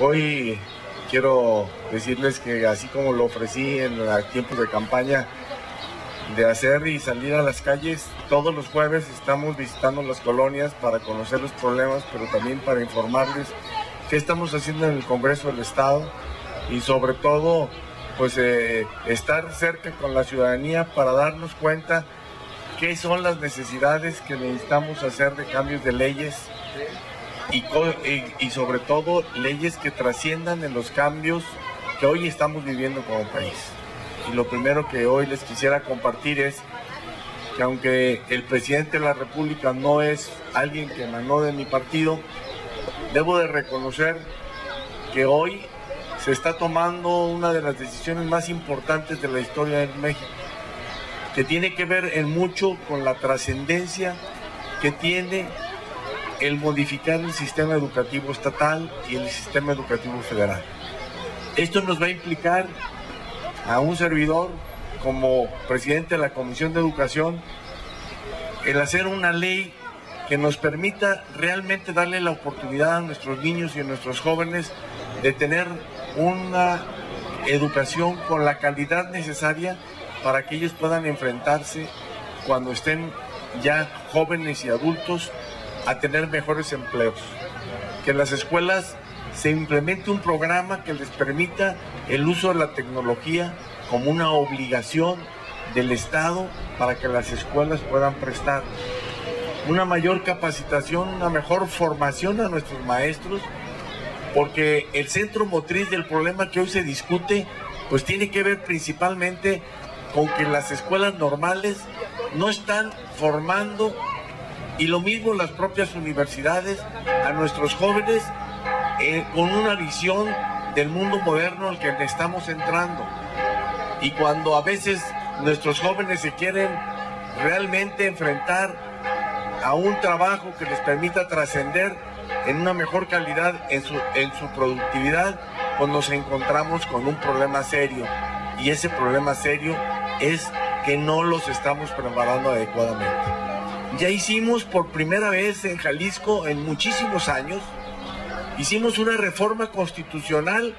Hoy quiero decirles que así como lo ofrecí en tiempos de campaña, de hacer y salir a las calles, todos los jueves estamos visitando las colonias para conocer los problemas, pero también para informarles qué estamos haciendo en el Congreso del Estado y sobre todo pues estar cerca con la ciudadanía para darnos cuenta qué son las necesidades que necesitamos hacer de cambios de leyes y sobre todo leyes que trasciendan en los cambios que hoy estamos viviendo como país. Y lo primero que hoy les quisiera compartir es que aunque el presidente de la República no es alguien que emanó de mi partido, debo de reconocer que hoy se está tomando una de las decisiones más importantes de la historia de México, que tiene que ver en mucho con la trascendencia que tiene el modificar el sistema educativo estatal y el sistema educativo federal. Esto nos va a implicar a un servidor como presidente de la Comisión de Educación el hacer una ley que nos permita realmente darle la oportunidad a nuestros niños y a nuestros jóvenes de tener una educación con la calidad necesaria para que ellos puedan enfrentarse cuando estén ya jóvenes y adultos a tener mejores empleos. Que en las escuelas se implemente un programa que les permita el uso de la tecnología como una obligación del Estado para que las escuelas puedan prestar una mayor capacitación, una mejor formación a nuestros maestros, porque el centro motriz del problema que hoy se discute pues tiene que ver principalmente con que las escuelas normales no están formando, y lo mismo las propias universidades, a nuestros jóvenes con una visión del mundo moderno al que estamos entrando. Y cuando a veces nuestros jóvenes se quieren realmente enfrentar a un trabajo que les permita trascender en una mejor calidad en su productividad, pues nos encontramos con un problema serio. Y ese problema serio es que no los estamos preparando adecuadamente. Ya hicimos por primera vez en Jalisco en muchísimos años, hicimos una reforma constitucional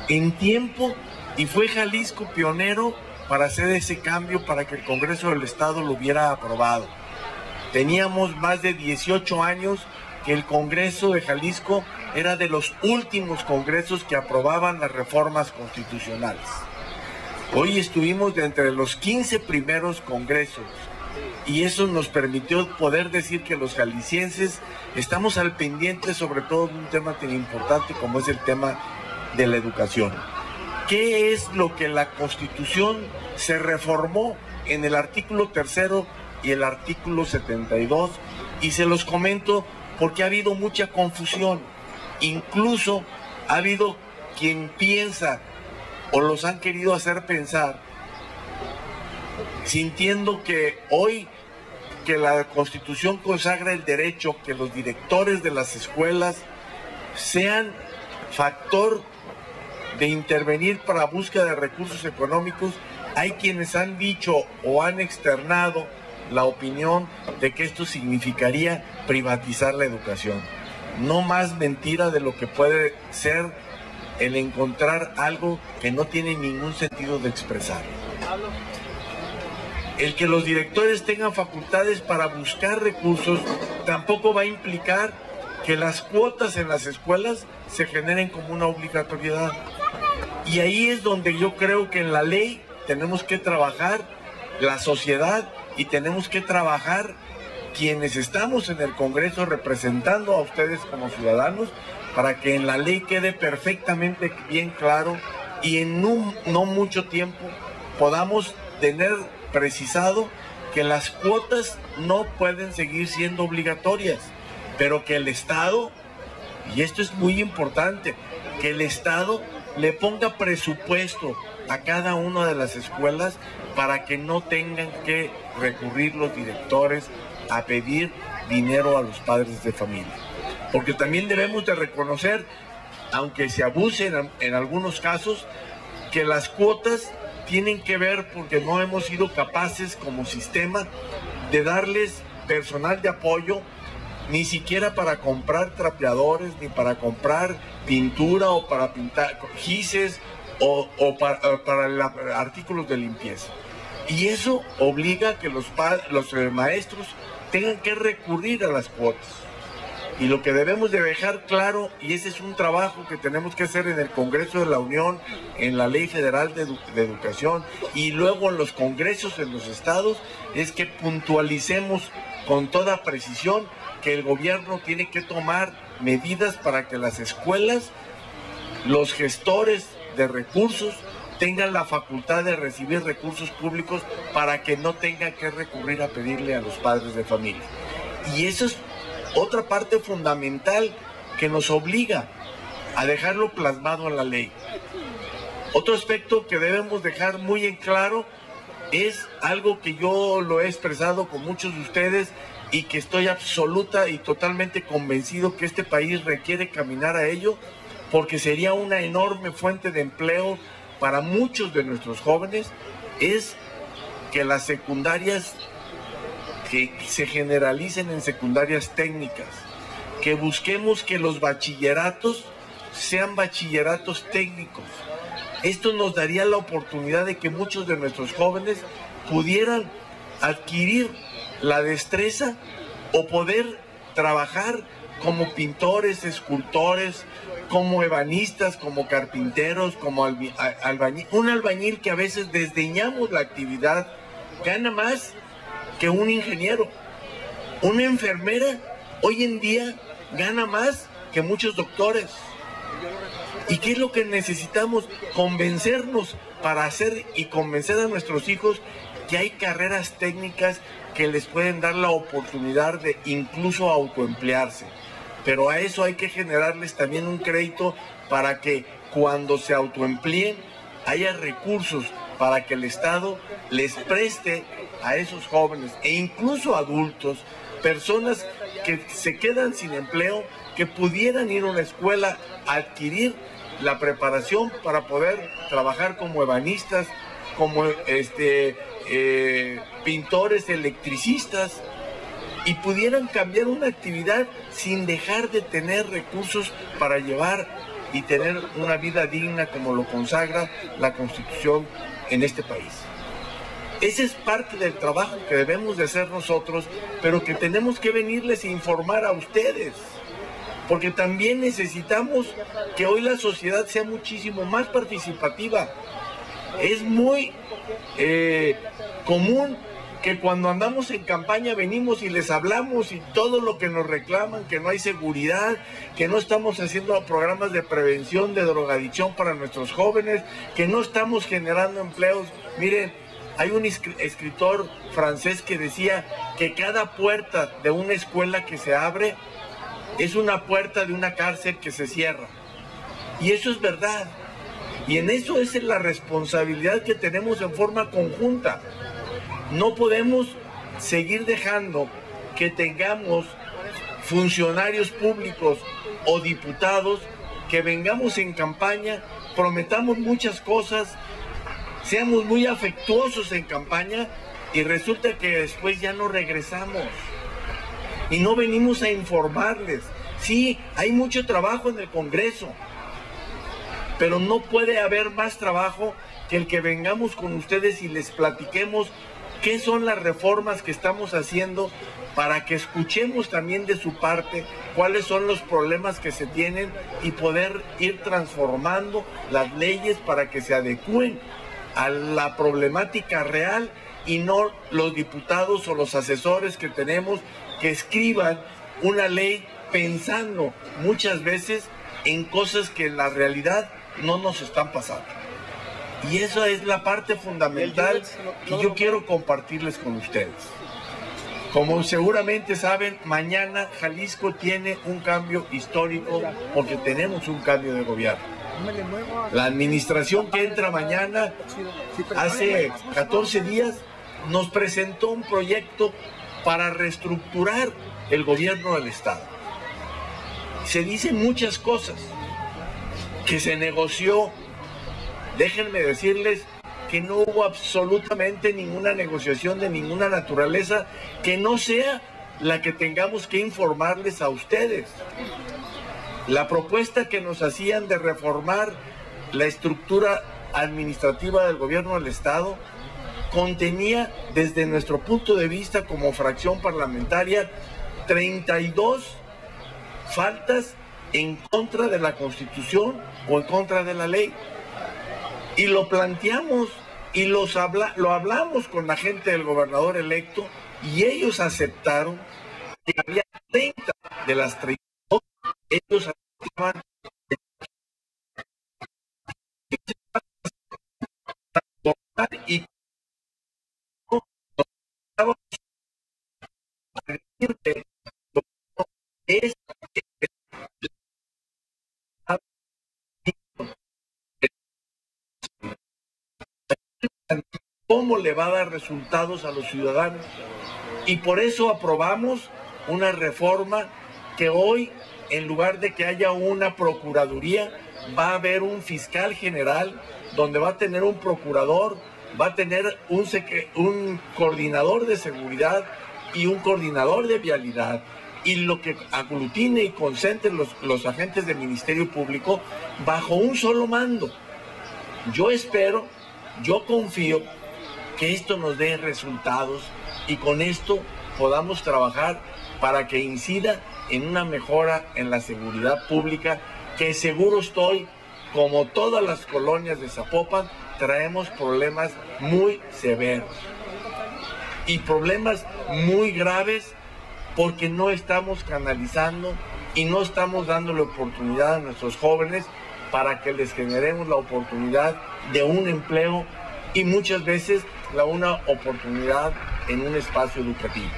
en tiempo y fue Jalisco pionero para hacer ese cambio para que el Congreso del Estado lo hubiera aprobado. Teníamos más de 18 años que el Congreso de Jalisco era de los últimos congresos que aprobaban las reformas constitucionales. Hoy estuvimos de entre los 15 primeros congresos y eso nos permitió poder decir que los jaliscienses estamos al pendiente sobre todo de un tema tan importante como es el tema de la educación. ¿Qué es lo que la Constitución se reformó en el artículo 3 y el artículo 72? Y se los comento porque ha habido mucha confusión. Incluso ha habido quien piensa o los han querido hacer pensar, sintiendo que hoy que la Constitución consagra el derecho que los directores de las escuelas sean factor de intervenir para búsqueda de recursos económicos, hay quienes han dicho o han externado la opinión de que esto significaría privatizar la educación. No más mentira de lo que puede ser el encontrar algo que no tiene ningún sentido de expresar. El que los directores tengan facultades para buscar recursos tampoco va a implicar que las cuotas en las escuelas se generen como una obligatoriedad. Y ahí es donde yo creo que en la ley tenemos que trabajar la sociedad y tenemos que trabajar quienes estamos en el Congreso representando a ustedes como ciudadanos para que en la ley quede perfectamente bien claro y en no mucho tiempo podamos tener precisado que las cuotas no pueden seguir siendo obligatorias, pero que el Estado, y esto es muy importante, que el Estado le ponga presupuesto a cada una de las escuelas para que no tengan que recurrir los directores a pedir dinero a los padres de familia. Porque también debemos de reconocer, aunque se abuse en algunos casos, que las cuotas tienen que ver porque no hemos sido capaces como sistema de darles personal de apoyo ni siquiera para comprar trapeadores, ni para comprar pintura o para pintar gises o para artículos de limpieza. Y eso obliga a que los maestros tengan que recurrir a las cuotas. Y lo que debemos de dejar claro, y ese es un trabajo que tenemos que hacer en el Congreso de la Unión, en la Ley Federal de Educación y luego en los congresos en los estados, es que puntualicemos con toda precisión que el gobierno tiene que tomar medidas para que las escuelas, los gestores de recursos, tengan la facultad de recibir recursos públicos para que no tengan que recurrir a pedirle a los padres de familia. Y eso es otra parte fundamental que nos obliga a dejarlo plasmado en la ley. Otro aspecto que debemos dejar muy en claro es algo que yo lo he expresado con muchos de ustedes y que estoy absoluta y totalmente convencido que este país requiere caminar a ello, porque sería una enorme fuente de empleo para muchos de nuestros jóvenes, es que las secundarias que se generalicen en secundarias técnicas, que busquemos que los bachilleratos sean bachilleratos técnicos. Esto nos daría la oportunidad de que muchos de nuestros jóvenes pudieran adquirir la destreza o poder trabajar como pintores, escultores, como ebanistas, como carpinteros, como albañil. Un albañil que a veces desdeñamos la actividad gana más que un ingeniero. Una enfermera hoy en día gana más que muchos doctores. ¿Y qué es lo que necesitamos? Convencernos para hacer y convencer a nuestros hijos que hay carreras técnicas que les pueden dar la oportunidad de incluso autoemplearse. Pero a eso hay que generarles también un crédito para que cuando se autoempleen haya recursos para que el Estado les preste a esos jóvenes e incluso adultos, personas que se quedan sin empleo, que pudieran ir a una escuela a adquirir la preparación para poder trabajar como ebanistas, como pintores, electricistas, y pudieran cambiar una actividad sin dejar de tener recursos para llevar y tener una vida digna como lo consagra la Constitución en este país. Ese es parte del trabajo que debemos de hacer nosotros, pero que tenemos que venirles a informar a ustedes, porque también necesitamos que hoy la sociedad sea muchísimo más participativa. Es muy común que cuando andamos en campaña venimos y les hablamos y todo lo que nos reclaman, que no hay seguridad, que no estamos haciendo programas de prevención de drogadicción para nuestros jóvenes, que no estamos generando empleos. Miren, hay un escritor francés que decía que cada puerta de una escuela que se abre es una puerta de una cárcel que se cierra. Y eso es verdad. Y en eso es la responsabilidad que tenemos en forma conjunta. No podemos seguir dejando que tengamos funcionarios públicos o diputados que vengamos en campaña, prometamos muchas cosas, seamos muy afectuosos en campaña y resulta que después ya no regresamos y no venimos a informarles. Sí, hay mucho trabajo en el Congreso, pero no puede haber más trabajo que el que vengamos con ustedes y les platiquemos qué son las reformas que estamos haciendo para que escuchemos también de su parte cuáles son los problemas que se tienen y poder ir transformando las leyes para que se adecúen a la problemática real y no los diputados o los asesores que tenemos que escriban una ley pensando muchas veces en cosas que en la realidad no nos están pasando. Y esa es la parte fundamental que yo quiero compartirles con ustedes. Como seguramente saben, mañana Jalisco tiene un cambio histórico porque tenemos un cambio de gobierno. La administración que entra mañana, hace 14 días, nos presentó un proyecto para reestructurar el gobierno del Estado. Se dicen muchas cosas que se negoció. Déjenme decirles que no hubo absolutamente ninguna negociación de ninguna naturaleza que no sea la que tengamos que informarles a ustedes. La propuesta que nos hacían de reformar la estructura administrativa del gobierno del Estado contenía, desde nuestro punto de vista como fracción parlamentaria, 32 faltas en contra de la Constitución o en contra de la ley. Y lo planteamos y lo hablamos con la gente del gobernador electo y ellos aceptaron que había 30 de las 32, ellos aceptaban y es cómo le va a dar resultados a los ciudadanos. Y por eso aprobamos una reforma que hoy, en lugar de que haya una procuraduría, va a haber un fiscal general, donde va a tener un procurador, va a tener un coordinador de seguridad y un coordinador de vialidad, y lo que aglutine y concentre los agentes del Ministerio Público bajo un solo mando. Yo espero, yo confío que esto nos dé resultados y con esto podamos trabajar para que incida en una mejora en la seguridad pública, que seguro estoy, como todas las colonias de Zapopan, traemos problemas muy severos y problemas muy graves porque no estamos canalizando y no estamos dándole oportunidad a nuestros jóvenes para que les generemos la oportunidad de un empleo y muchas veces una oportunidad en un espacio educativo.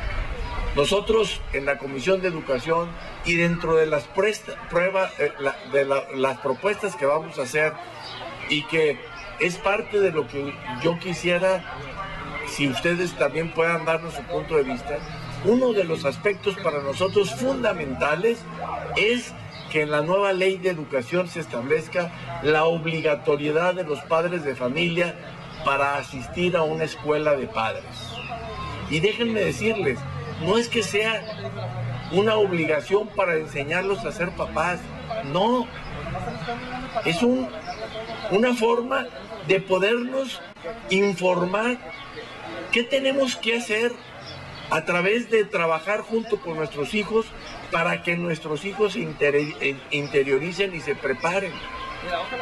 Nosotros en la Comisión de Educación y dentro de las las propuestas que vamos a hacer y que es parte de lo que yo quisiera, si ustedes también puedan darnos su punto de vista, uno de los aspectos para nosotros fundamentales es que en la nueva ley de educación se establezca la obligatoriedad de los padres de familia para asistir a una escuela de padres. Y déjenme decirles, no es que sea una obligación para enseñarlos a ser papás, no, es una forma de podernos informar qué tenemos que hacer a través de trabajar junto con nuestros hijos para que nuestros hijos se interioricen y se preparen.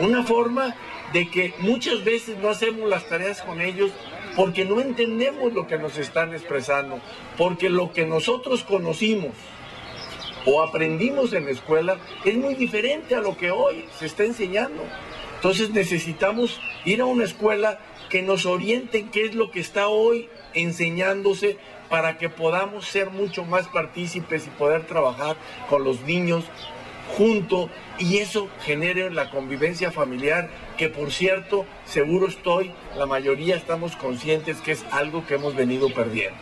Una forma de que muchas veces no hacemos las tareas con ellos porque no entendemos lo que nos están expresando, porque lo que nosotros conocimos o aprendimos en la escuela es muy diferente a lo que hoy se está enseñando. Entonces necesitamos ir a una escuela que nos oriente en qué es lo que está hoy enseñándose para que podamos ser mucho más partícipes y poder trabajar con los niños junto y eso genere la convivencia familiar que, por cierto, seguro estoy, la mayoría estamos conscientes que es algo que hemos venido perdiendo.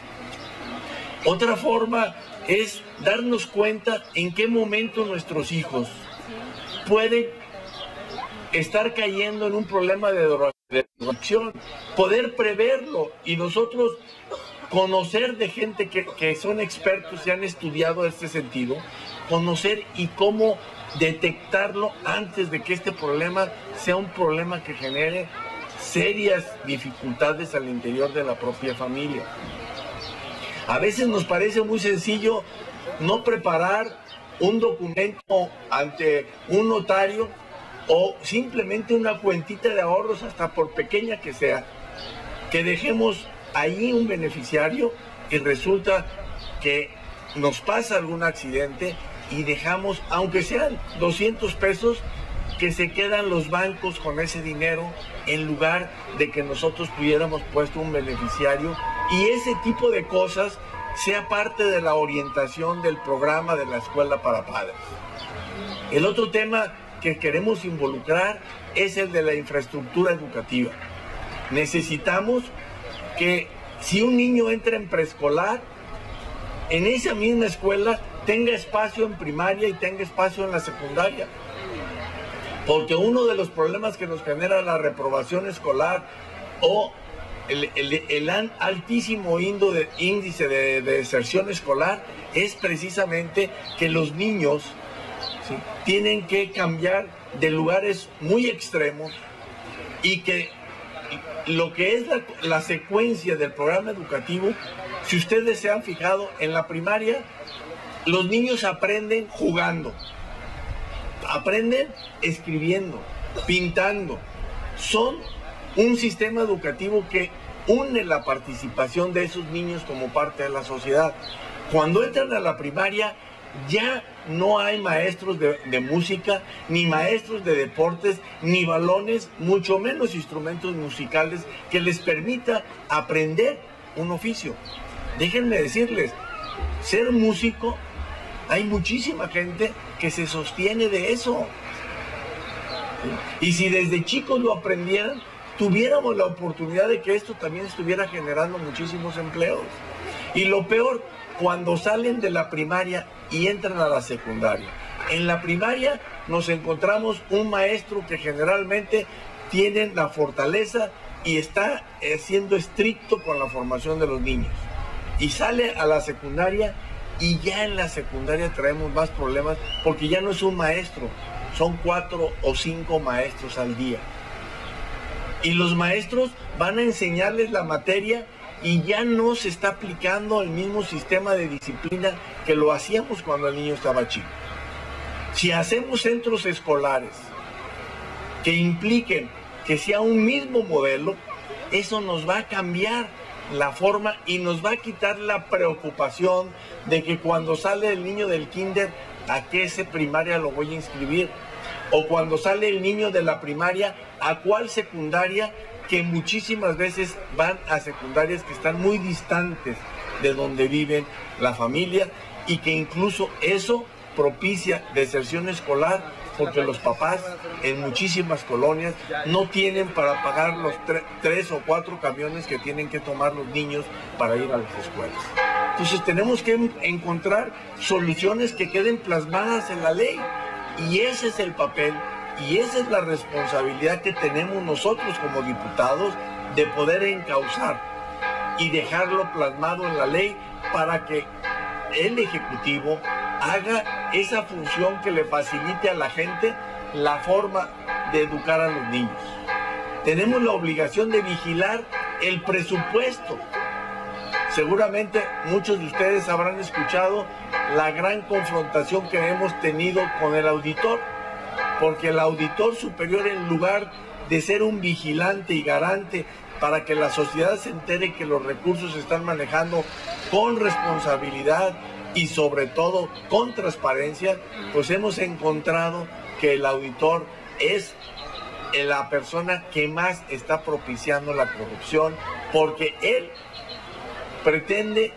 Otra forma es darnos cuenta en qué momento nuestros hijos pueden estar cayendo en un problema de drogadicción, poder preverlo y nosotros conocer de gente que son expertos y han estudiado este sentido, conocer y cómo detectarlo antes de que este problema sea un problema que genere serias dificultades al interior de la propia familia. A veces nos parece muy sencillo no preparar un documento ante un notario o simplemente una cuentita de ahorros, hasta por pequeña que sea, que dejemos ahí un beneficiario y resulta que nos pasa algún accidente y dejamos, aunque sean 200 pesos, que se quedan los bancos con ese dinero en lugar de que nosotros pudiéramos puesto un beneficiario y ese tipo de cosas sea parte de la orientación del programa de la Escuela para Padres. El otro tema que queremos involucrar es el de la infraestructura educativa. Necesitamos que si un niño entra en preescolar, en esa misma escuela tenga espacio en primaria y tenga espacio en la secundaria. Porque uno de los problemas que nos genera la reprobación escolar o el altísimo índice de deserción escolar es precisamente que los niños, ¿sí?, tienen que cambiar de lugares muy extremos y que lo que es la secuencia del programa educativo, si ustedes se han fijado, en la primaria los niños aprenden jugando, aprenden escribiendo, pintando. Son un sistema educativo que une la participación de esos niños como parte de la sociedad. Cuando entran a la primaria ya no hay maestros de música, ni maestros de deportes, ni balones, mucho menos instrumentos musicales que les permita aprender un oficio. Déjenme decirles, ser músico, hay muchísima gente que se sostiene de eso. ¿Sí? Y si desde chicos lo aprendieran, tuviéramos la oportunidad de que esto también estuviera generando muchísimos empleos. Y lo peor, cuando salen de la primaria y entran a la secundaria. En la primaria nos encontramos un maestro que generalmente tiene la fortaleza y está siendo estricto con la formación de los niños. Y sale a la secundaria y ya en la secundaria traemos más problemas porque ya no es un maestro, son 4 o 5 maestros al día. Y los maestros van a enseñarles la materia y ya no se está aplicando el mismo sistema de disciplina que lo hacíamos cuando el niño estaba chico. Si hacemos centros escolares que impliquen que sea un mismo modelo, eso nos va a cambiar la forma y nos va a quitar la preocupación de que cuando sale el niño del kinder, ¿a qué primaria lo voy a inscribir? O cuando sale el niño de la primaria, ¿a cuál secundaria? Que muchísimas veces van a secundarias que están muy distantes de donde viven la familia y que incluso eso propicia deserción escolar porque los papás en muchísimas colonias no tienen para pagar los 3 o 4 camiones que tienen que tomar los niños para ir a las escuelas. Entonces tenemos que encontrar soluciones que queden plasmadas en la ley y ese es el papel. Y esa es la responsabilidad que tenemos nosotros como diputados de poder encauzar y dejarlo plasmado en la ley para que el Ejecutivo haga esa función que le facilite a la gente la forma de educar a los niños. Tenemos la obligación de vigilar el presupuesto. Seguramente muchos de ustedes habrán escuchado la gran confrontación que hemos tenido con el auditor. Porque el auditor superior, en lugar de ser un vigilante y garante para que la sociedad se entere que los recursos se están manejando con responsabilidad y sobre todo con transparencia, pues hemos encontrado que el auditor es la persona que más está propiciando la corrupción porque él pretende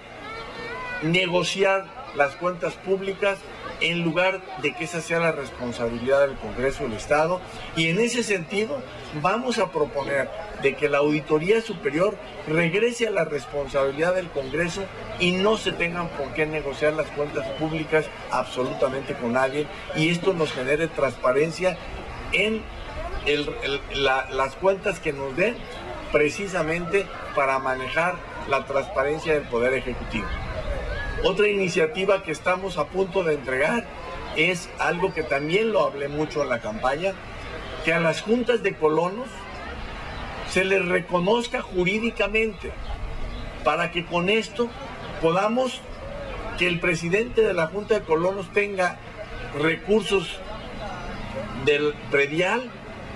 negociar las cuentas públicas en lugar de que esa sea la responsabilidad del Congreso del Estado. Y en ese sentido vamos a proponer de que la Auditoría Superior regrese a la responsabilidad del Congreso y no se tengan por qué negociar las cuentas públicas absolutamente con nadie y esto nos genere transparencia en las cuentas que nos den precisamente para manejar la transparencia del Poder Ejecutivo. Otra iniciativa que estamos a punto de entregar es algo que también lo hablé mucho en la campaña, que a las juntas de colonos se les reconozca jurídicamente para que con esto podamos que el presidente de la Junta de Colonos tenga recursos del predial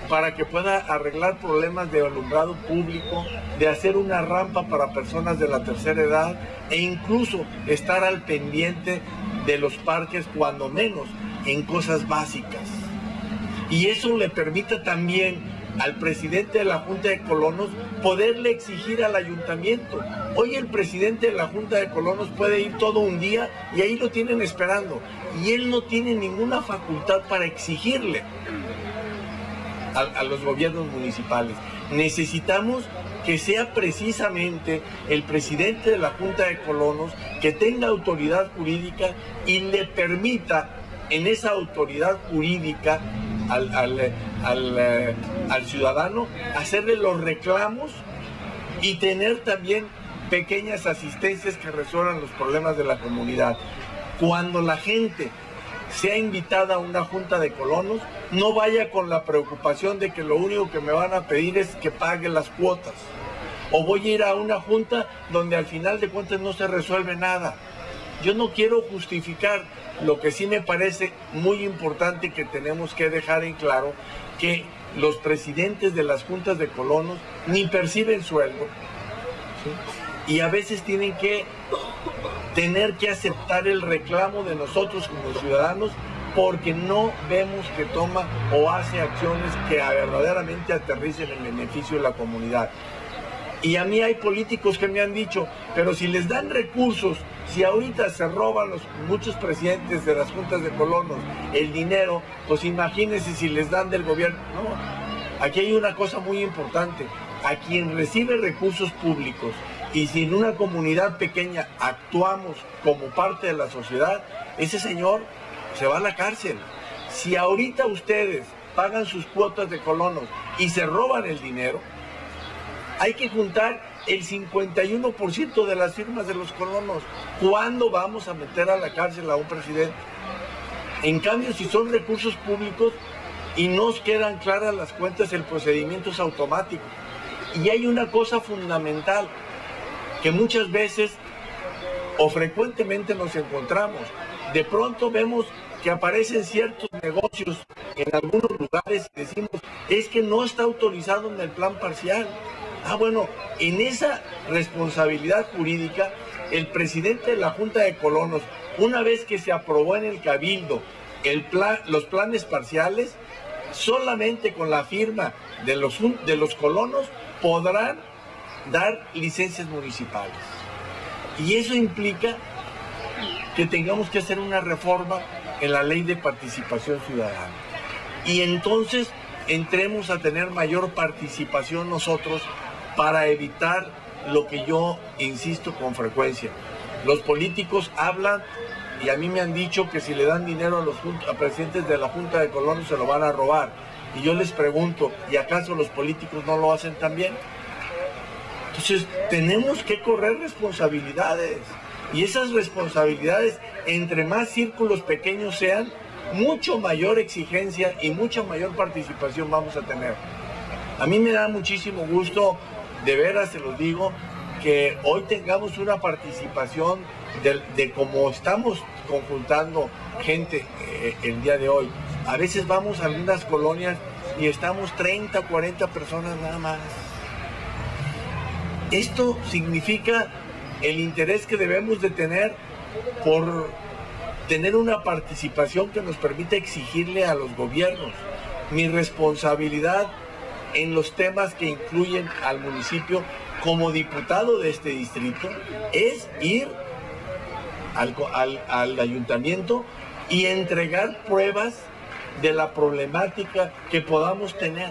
para que pueda arreglar problemas de alumbrado público, de hacer una rampa para personas de la tercera edad e incluso estar al pendiente de los parques, cuando menos en cosas básicas. Y eso le permite también al presidente de la Junta de Colonos poderle exigir al ayuntamiento. Hoy el presidente de la Junta de Colonos puede ir todo un día y ahí lo tienen esperando y él no tiene ninguna facultad para exigirle a los gobiernos municipales. Necesitamos que sea precisamente el presidente de la Junta de Colonos que tenga autoridad jurídica y le permita en esa autoridad jurídica al ciudadano hacerle los reclamos y tener también pequeñas asistencias que resuelvan los problemas de la comunidad. Cuando la gente sea invitada a una junta de colonos, no vaya con la preocupación de que lo único que me van a pedir es que pague las cuotas. O voy a ir a una junta donde al final de cuentas no se resuelve nada. Yo no quiero justificar, lo que sí me parece muy importante que tenemos que dejar en claro, que los presidentes de las juntas de colonos ni perciben sueldo, ¿sí? Y a veces tienen que tener que aceptar el reclamo de nosotros como ciudadanos porque no vemos que toma o hace acciones que verdaderamente aterricen en beneficio de la comunidad. Y a mí hay políticos que me han dicho, pero si les dan recursos, si ahorita se roban muchos presidentes de las juntas de colonos el dinero, pues imagínense si les dan del gobierno. No, aquí hay una cosa muy importante. A quien recibe recursos públicos y si en una comunidad pequeña actuamos como parte de la sociedad, ese señor se va a la cárcel. Si ahorita ustedes pagan sus cuotas de colonos y se roban el dinero, hay que juntar el 51% de las firmas de los colonos. ¿Cuándo vamos a meter a la cárcel a un presidente? En cambio, si son recursos públicos y nos quedan claras las cuentas, el procedimiento es automático. Y hay una cosa fundamental que muchas veces o frecuentemente nos encontramos. De pronto vemos que aparecen ciertos negocios en algunos lugares y decimos, es que no está autorizado en el plan parcial. Ah, bueno, en esa responsabilidad jurídica, el presidente de la Junta de Colonos, una vez que se aprobó en el Cabildo los planes parciales, solamente con la firma de los colonos podrán dar licencias municipales. Y eso implica que tengamos que hacer una reforma en la ley de participación ciudadana. Y entonces entremos a tener mayor participación nosotros para evitar lo que yo insisto con frecuencia. Los políticos hablan y a mí me han dicho que si le dan dinero a presidentes de la Junta de Colonos se lo van a robar. Y yo les pregunto, ¿y acaso los políticos no lo hacen también? Entonces tenemos que correr responsabilidades. Y esas responsabilidades, entre más círculos pequeños sean, mucho mayor exigencia y mucha mayor participación vamos a tener. A mí me da muchísimo gusto, de veras se los digo, que hoy tengamos una participación de cómo estamos conjuntando gente el día de hoy. A veces vamos a algunas colonias y estamos 30, 40 personas nada más. Esto significa el interés que debemos de tener por tener una participación que nos permita exigirle a los gobiernos. Mi responsabilidad en los temas que incluyen al municipio como diputado de este distrito es ir al ayuntamiento y entregar pruebas de la problemática que podamos tener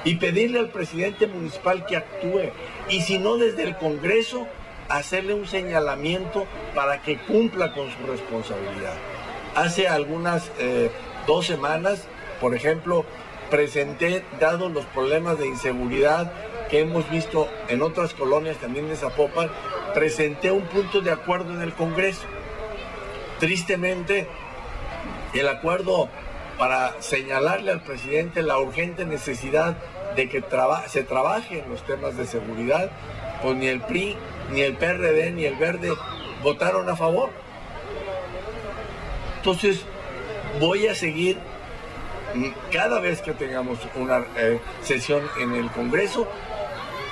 y pedirle al presidente municipal que actúe, y si no desde el Congreso hacerle un señalamiento para que cumpla con su responsabilidad. Hace algunas 2 semanas, por ejemplo, presenté, dados los problemas de inseguridad que hemos visto en otras colonias también de Zapopan, presenté un punto de acuerdo en el Congreso. Tristemente, el acuerdo para señalarle al presidente la urgente necesidad de que se trabaje en los temas de seguridad, pues ni el PRI, ni el PRD, ni el Verde votaron a favor. Entonces, voy a seguir cada vez que tengamos una sesión en el Congreso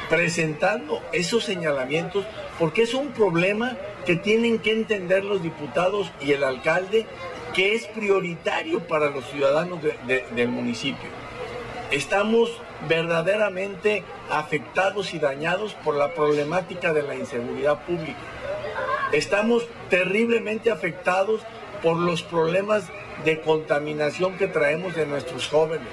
presentando esos señalamientos, porque es un problema que tienen que entender los diputados y el alcalde, que es prioritario para los ciudadanos del municipio. Estamos verdaderamente afectados y dañados por la problemática de la inseguridad pública. Estamos terriblemente afectados por los problemas de contaminación que traemos de nuestros jóvenes.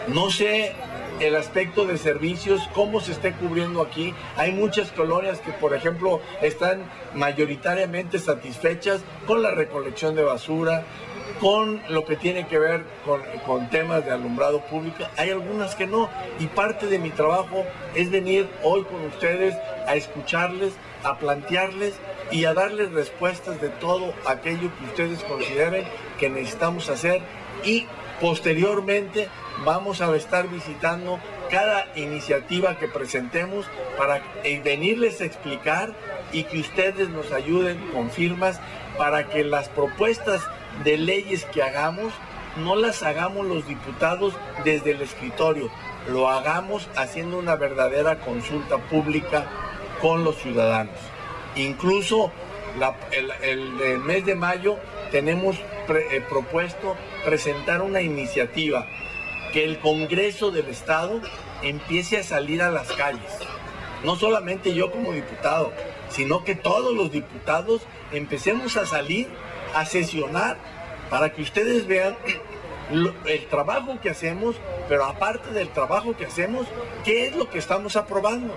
No sé el aspecto de servicios, cómo se esté cubriendo aquí. Hay muchas colonias que, por ejemplo, están mayoritariamente satisfechas con la recolección de basura, con lo que tiene que ver con temas de alumbrado público, hay algunas que no, y parte de mi trabajo es venir hoy con ustedes a escucharles, a plantearles y a darles respuestas de todo aquello que ustedes consideren que necesitamos hacer, y posteriormente vamos a estar visitando cada iniciativa que presentemos para venirles a explicar y que ustedes nos ayuden con firmas para que las propuestas de leyes que hagamos no las hagamos los diputados desde el escritorio, lo hagamos haciendo una verdadera consulta pública con los ciudadanos. Incluso el mes de mayo tenemos propuesto presentar una iniciativa que el Congreso del Estado empiece a salir a las calles. No solamente yo como diputado, sino que todos los diputados empecemos a salir, a sesionar, para que ustedes vean el trabajo que hacemos, pero aparte del trabajo que hacemos, ¿qué es lo que estamos aprobando?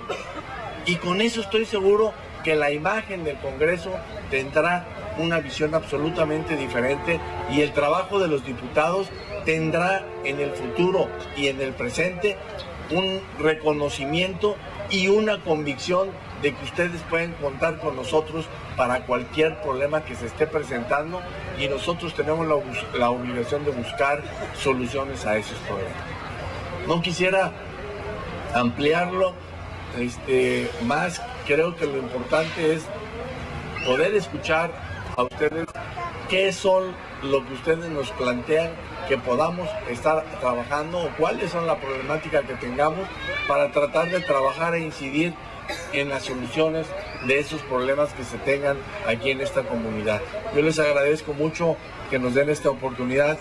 Y con eso estoy seguro que la imagen del Congreso tendrá una visión absolutamente diferente, y el trabajo de los diputados tendrá en el futuro y en el presente un reconocimiento y una convicción de que ustedes pueden contar con nosotros para cualquier problema que se esté presentando, y nosotros tenemos la obligación de buscar soluciones a esos problemas. No quisiera ampliarlo más, creo que lo importante es poder escuchar a ustedes qué son lo que ustedes nos plantean que podamos estar trabajando, o cuáles son la problemática que tengamos, para tratar de trabajar e incidir en las soluciones de esos problemas que se tengan aquí en esta comunidad. Yo les agradezco mucho que nos den esta oportunidad.